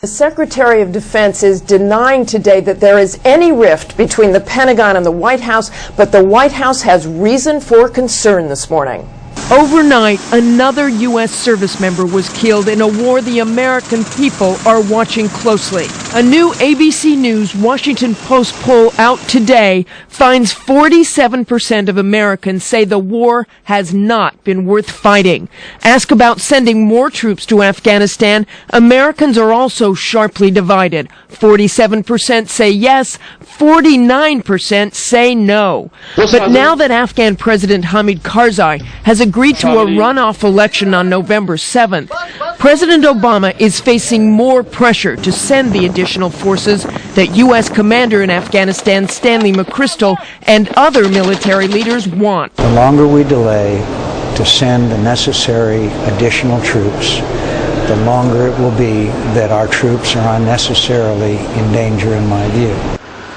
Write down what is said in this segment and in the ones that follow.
The Secretary of Defense is denying today that there is any rift between the Pentagon and the White House, but the White House has reason for concern this morning. Overnight, another U.S. service member was killed in a war the American people are watching closely. A new ABC News Washington Post poll out today finds 47% of Americans say the war has not been worth fighting. Ask about sending more troops to Afghanistan. Americans are also sharply divided. 47% say yes, 49% say no. But now that Afghan President Hamid Karzai has agreed to a runoff election on November 7th, President Obama is facing more pressure to send the additional forces that U.S. Commander in Afghanistan Stanley McChrystal and other military leaders want. The longer we delay to send the necessary additional troops, the longer it will be that our troops are unnecessarily in danger, in my view.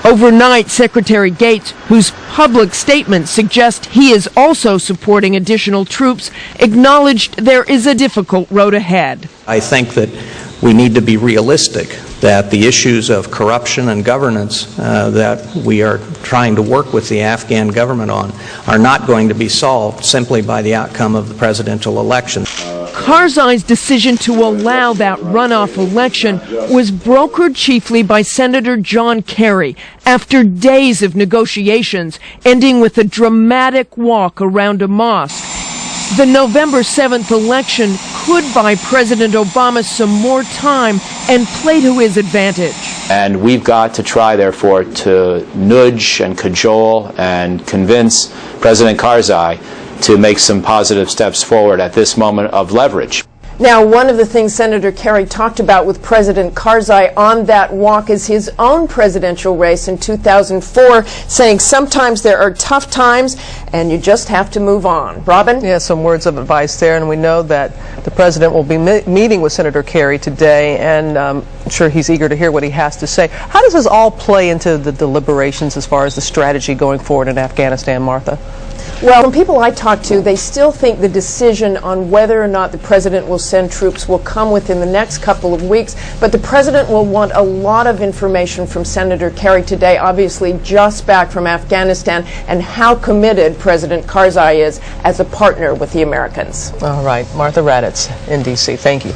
Overnight, Secretary Gates, whose public statements suggest he is also supporting additional troops, acknowledged there is a difficult road ahead. I think that we need to be realistic, that the issues of corruption and governance that we are trying to work with the Afghan government on are not going to be solved simply by the outcome of the presidential election. Karzai's decision to allow that runoff election was brokered chiefly by Senator John Kerry after days of negotiations, ending with a dramatic walk around a mosque. The November 7th election could buy President Obama some more time and play to his advantage. And we've got to try, therefore, to nudge and cajole and convince President Karzai to make some positive steps forward at this moment of leverage. Now, one of the things Senator Kerry talked about with President Karzai on that walk is his own presidential race in 2004, saying sometimes there are tough times and you just have to move on. Robin? Yeah, some words of advice there, and we know that the president will be meeting with Senator Kerry today, and I'm sure he's eager to hear what he has to say. How does this all play into the deliberations as far as the strategy going forward in Afghanistan, Martha? Well, from people I talked to, they still think the decision on whether or not the president will send troops will come within the next couple of weeks, but the president will want a lot of information from Senator Kerry today, obviously just back from Afghanistan, and how committed President Karzai is as a partner with the Americans. All right, Martha Raddatz in D.C., thank you.